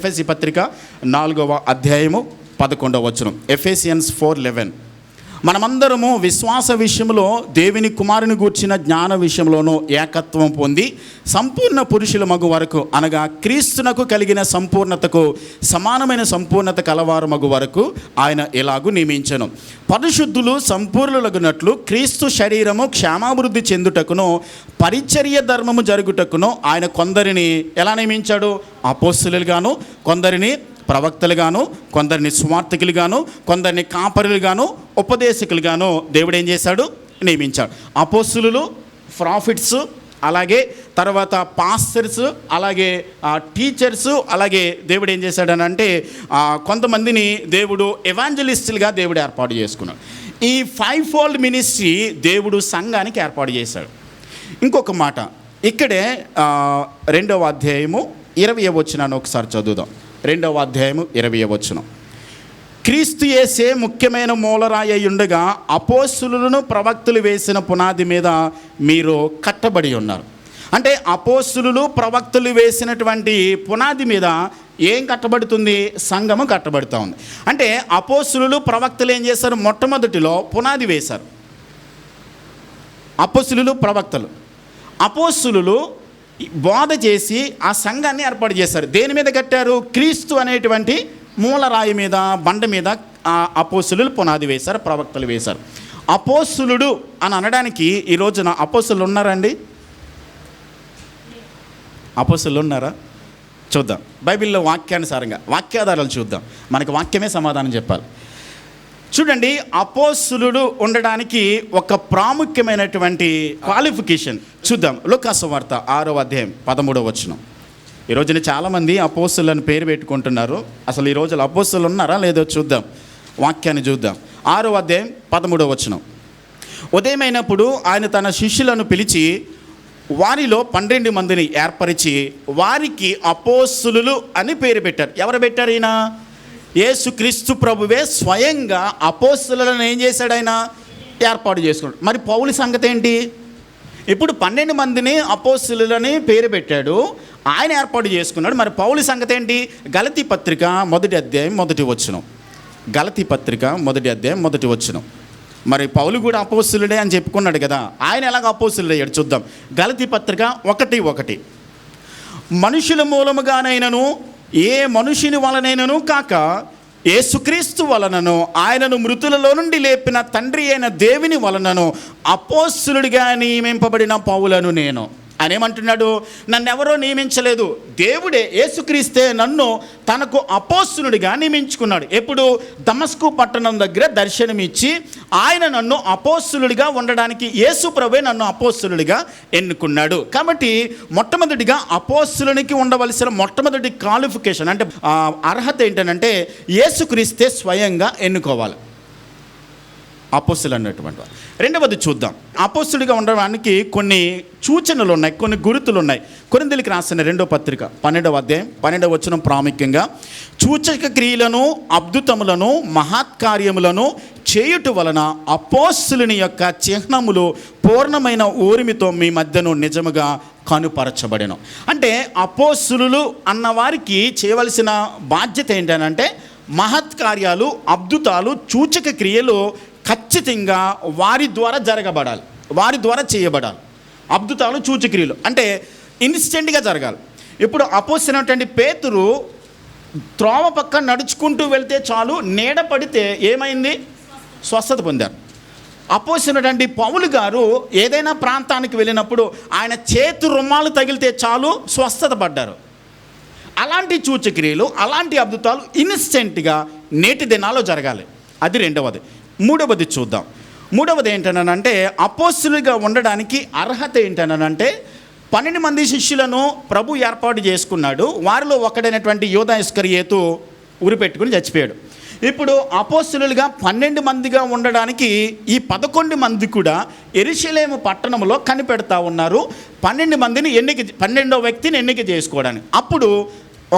ఎఫెసీ పత్రిక 4వ అధ్యాయము 11వ వచనం. ఎఫెసియన్స్ 4:11. మనమందరము విశ్వాస విషయంలో దేవుని కుమారుని గూర్చిన జ్ఞాన విషయంలోనూ ఏకత్వం పొంది సంపూర్ణ పురుషుల మగు వరకు, అనగా క్రీస్తునకు కలిగిన సంపూర్ణతకు సమానమైన సంపూర్ణత కలవారు మగు వరకు ఆయన ఎలాగూ నియమించెను. పరిశుద్ధులు సంపూర్ణులగునట్లు క్రీస్తు శరీరము క్షేమాభివృద్ధి చెందుటకును పరిచర్య ధర్మము జరుగుటకును ఆయన కొందరిని ఎలా నియమించాడు? అపోస్తలులుగాను, కొందరిని ప్రవక్తలుగాను, కొందరిని సువార్తికులుగాను, కొందరిని కాపరులుగాను, ఉపదేశకులుగాను దేవుడు ఏం చేశాడు? నియమించాడు. అపోస్తలులు, ప్రాఫిట్స్, అలాగే తర్వాత పాస్టర్స్, అలాగే టీచర్స్, అలాగే దేవుడు ఏం చేశాడని అంటే కొంతమందిని దేవుడు ఎవాంజలిస్టులుగా దేవుడు ఏర్పాటు చేసుకున్నాడు. ఈ 5-fold మినిస్ట్రీ దేవుడు సంఘానికి ఏర్పాటు చేశాడు. ఇంకొక మాట ఇక్కడే 2వ అధ్యాయము 20వ వచనాన్ని ఒకసారి చదువుదాం. 2వ అధ్యాయము 20వ వచనం. క్రీస్తు యేసే ముఖ్యమైన మూలరాయి అయి ఉండగా అపోస్తలులను ప్రవక్తలు వేసిన పునాది మీద మీరు కట్టబడి ఉన్నారు. అంటే అపోస్తలులు ప్రవక్తలు వేసినటువంటి పునాది మీద ఏం కట్టబడుతుంది? సంఘము కట్టబడుతూ ఉంది. అంటే అపోస్తలులు ప్రవక్తలు ఏం చేశారు? మొట్టమొదటిలో పునాది వేశారు. అపోస్తలులు ప్రవక్తలు, అపోస్తలులు బోధ చేసి ఆ సంఘాన్ని ఏర్పాటు చేశారు. దేని మీద కట్టారు? క్రీస్తు అనేటువంటి మూలరాయి మీద, బండ మీద అపోస్తలులు పునాది వేశారు, ప్రవక్తలు వేశారు. అపోస్తలుడు అని అనడానికి ఈ రోజున అపోస్తలులు ఉన్నారండి? అపోస్తలులు ఉన్నారా? చూద్దాం. బైబిల్లో వాక్యానుసారంగా వాక్యాధారాలు చూద్దాం. మనకి వాక్యమే సమాధానం చెప్పాలి. చూడండి, అపోస్తలుడు ఉండడానికి ఒక ప్రాముఖ్యమైనటువంటి క్వాలిఫికేషన్ చూద్దాం. లూకా సువార్త 6వ అధ్యాయం 13వ వచనం. ఈ రోజున చాలామంది అపోస్తలులను పేరు పెట్టుకుంటున్నారు. అసలు ఈ రోజులు అపోస్తలులు ఉన్నారా లేదో చూద్దాం. వాక్యాన్ని చూద్దాం. 6వ అధ్యాయం 13వ వచనం. ఉదయమైనప్పుడు ఆయన తన శిష్యులను పిలిచి వారిలో 12 మందిని ఏర్పరిచి వారికి అపోస్తలులు అని పేరు పెట్టారు. ఎవరు పెట్టారు? ఈయన యేసుక్రీస్తు ప్రభువే స్వయంగా అపోస్తలులను ఏం చేశాడు? ఆయన ఏర్పాటు చేసుకున్నాడు. మరి పౌలు సంగతి ఏంటి? ఇప్పుడు 12 మందిని అపోస్తలులని పేరు పెట్టాడు, ఆయన ఏర్పాటు చేసుకున్నాడు. మరి పౌలు సంగతి ఏంటి? గలతీ పత్రిక 1వ అధ్యాయం 1వ వచనం. గలతీ పత్రిక 1వ అధ్యాయం 1వ వచనం. మరి పౌలు కూడా అపోస్తలుడే అని చెప్పుకున్నాడు కదా, ఆయన ఎలాగ అపోస్తలుడు అయ్యాడు చూద్దాం. గలతీ పత్రిక 1:1. మనుషుల మూలముగానైనను ఏ మనుషుని వలనైనను కాక యేసుక్రీస్తు వలనను ఆయనను మృతులలో నుండి లేపిన తండ్రి అయిన దేవుని వలనను అపోస్తలుడిగా నియమింపబడిన పౌలను నేను. అనేమంటున్నాడు? నన్నెవరో నియమించలేదు, దేవుడే యేసుక్రీస్తే నన్ను తనకు అపోస్తలుడిగా నియమించుకున్నాడు. ఎప్పుడు? దమస్కు పట్టణం దగ్గర దర్శనమిచ్చి ఆయన నన్ను అపోస్తలుడిగా ఉండడానికి యేసు ప్రభువే నన్ను అపోస్తలుడిగా ఎన్నుకున్నాడు. కాబట్టి మొట్టమొదటిగా అపోస్తలునికి ఉండవలసిన మొట్టమొదటి క్వాలిఫికేషన్ అంటే అర్హత ఏంటంటే యేసుక్రీస్తే స్వయంగా ఎన్నుకోవాలి అపోస్తలు అన్నటువంటి. రెండవది చూద్దాం. అపోస్తలుడిగా ఉండడానికి కొన్ని సూచనలు ఉన్నాయి, కొన్ని గుర్తులు ఉన్నాయి. కొరింథీయులకు రాసిన 2వ పత్రిక 12వ అధ్యాయం 12వ వచనం ప్రాముఖ్యంగా సూచక క్రియలను, అద్భుతములను, మహత్కార్యములను చేయుట వలన అపోస్తలుని యొక్క చిహ్నములు పూర్ణమైన ఓరిమితో మీ మధ్యను నిజముగా కనుపరచబడెను. అంటే అపోస్తలులు అన్నవారికి చేయవలసిన బాధ్యత ఏంటంటే మహత్కార్యాలు, అద్భుతాలు, సూచక క్రియలు ఖచ్చితంగా వారి ద్వారా జరగబడాలి, వారి ద్వారా చేయబడాలి. అద్భుతాలు, సూచక్రియలు అంటే ఇన్స్టెంట్గా జరగాలి. ఇప్పుడు అపోస్తలుడైనటువంటి పేతురు త్రోవ పక్క నడుచుకుంటూ వెళ్తే చాలు, నీడ పడితే ఏమైంది? స్వస్థత పొందారు. అపోస్తలుడైనటువంటి పౌలు గారు ఏదైనా ప్రాంతానికి వెళ్ళినప్పుడు ఆయన చేతి రుమాలు తగిలితే చాలు స్వస్థత పడ్డారు. అలాంటి సూచక్రియలు, అలాంటి అద్భుతాలు ఇన్స్టెంట్గా నేటి దినాల్లో జరగాలి. అది రెండవది. మూడవది చూద్దాం. మూడవది ఏంటనంటే అపోస్తలుగా ఉండడానికి అర్హత ఏంటనంటే 12 మంది శిష్యులను ప్రభు ఏర్పాటు చేసుకున్నాడు. వారిలో ఒకడైనటువంటి యూదా ఇస్కరియోతు ఉరిపెట్టుకుని చచ్చిపోయాడు. ఇప్పుడు అపోస్తలులుగా 12 మందిగా ఉండడానికి ఈ 11 మంది కూడా యెరూషలేము పట్టణంలో కనిపెడతా ఉన్నారు. 12 మందిని 12వ వ్యక్తిని ఎన్నిక చేసుకోవడానికి. అప్పుడు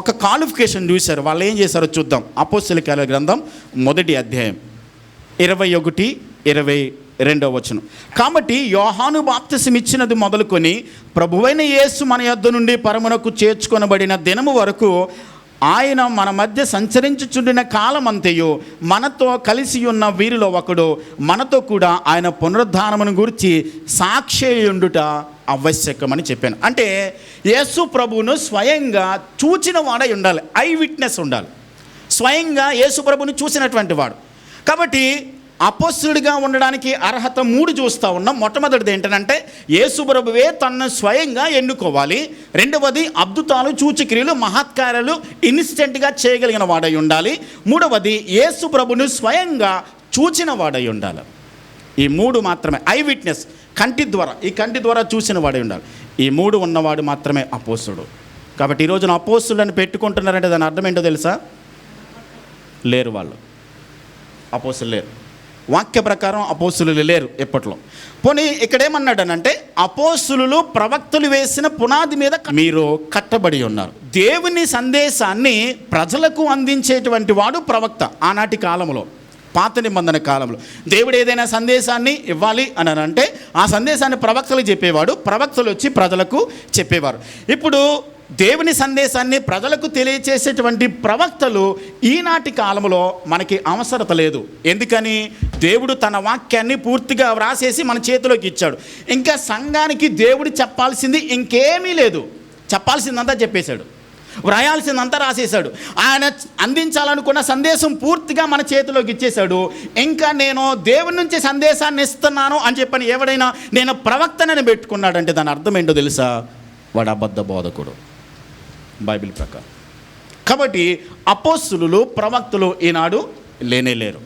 ఒక క్వాలిఫికేషన్ చూశారు. వాళ్ళు ఏం చేశారో చూద్దాం. అపోస్తలుల కార్యాల గ్రంథం 1వ అధ్యాయం 21-22 వచనం. కాబట్టి యోహాను బాప్తిసం ఇచ్చినది మొదలుకొని ప్రభువైన యేసు మన యొద్ద నుండి పరమునకు చేర్చుకొనబడిన దినము వరకు ఆయన మన మధ్య సంచరించుచుండిన కాలమంతయు మనతో కలిసి ఉన్న వీరిలో ఒకడు మనతో కూడా ఆయన పునరుద్ధానమును గురించి సాక్షియుండుట ఆవశ్యకమని చెప్పాను. అంటే యేసు ప్రభువును స్వయంగా చూచిన వాడై ఉండాలి, ఐ విట్నెస్ ఉండాలి, స్వయంగా యేసు ప్రభువుని చూసినటువంటి వాడు. కాబట్టి అపోస్తలుడిగా ఉండడానికి అర్హత 3 చూస్తూ ఉన్నాం. మొట్టమొదటిది ఏంటంటే యేసు ప్రభువే తనను స్వయంగా ఎన్నుకోవాలి. రెండవది అద్భుతాలు, సూచక్రియలు, మహత్కార్యాలు ఇన్స్టెంట్గా చేయగలిగిన వాడై ఉండాలి. మూడవది యేసు ప్రభుని స్వయంగా చూచిన వాడై ఉండాలి. ఈ 3 మాత్రమే ఐ విట్నెస్, ఈ కంటి ద్వారా చూసిన వాడై ఉండాలి. ఈ 3 ఉన్నవాడు మాత్రమే అపోస్తలుడు. కాబట్టి ఈ రోజున అపోస్తలులను పెట్టుకుంటున్నారంటే దాని అర్థం ఏంటో తెలుసా? లేరు, వాళ్ళు అపోస్తలు లేరు. వాక్య ప్రకారం అపోస్తలులు లేరు ఎప్పట్లో. పోనీ ఇక్కడేమన్నాడనంటే అపోస్తలులు ప్రవక్తలు వేసిన పునాది మీద మీరు కట్టబడి ఉన్నారు. దేవుని సందేశాన్ని ప్రజలకు అందించేటువంటి వాడు ప్రవక్త. ఆనాటి కాలంలో, పాత నిబంధన కాలంలో దేవుడు ఏదైనా సందేశాన్ని ఇవ్వాలి అని అంటే ఆ సందేశాన్ని ప్రవక్తలు చెప్పేవాడు, ప్రవక్తలు వచ్చి ప్రజలకు చెప్పేవారు. ఇప్పుడు దేవుని సందేశాన్ని ప్రజలకు తెలియచేసేటువంటి ప్రవక్తలు ఈనాటి కాలంలో మనకి అవసరత లేదు. ఎందుకని? దేవుడు తన వాక్యాన్ని పూర్తిగా వ్రాసేసి మన చేతిలోకి ఇచ్చాడు. ఇంకా సంఘానికి దేవుడు చెప్పాల్సింది ఇంకేమీ లేదు, చెప్పాల్సిందంతా చెప్పేశాడు, వ్రాయాల్సిందంతా రాసేశాడు. ఆయన అందించాలనుకున్న సందేశం పూర్తిగా మన చేతిలోకి ఇచ్చేశాడు. ఇంకా నేను దేవుని నుంచి సందేశాన్ని ఇస్తున్నాను అని చెప్పని ఎవడైనా నేను ప్రవక్తనని పెట్టుకున్నాడంటే దాని అర్థం ఏంటో తెలుసా? వాడు అబద్ధ బోధకుడు బైబిల్ ప్రకారం. కాబట్టి అపోస్తలులు, ప్రవక్తలు ఈనాడు లేనే లేరు.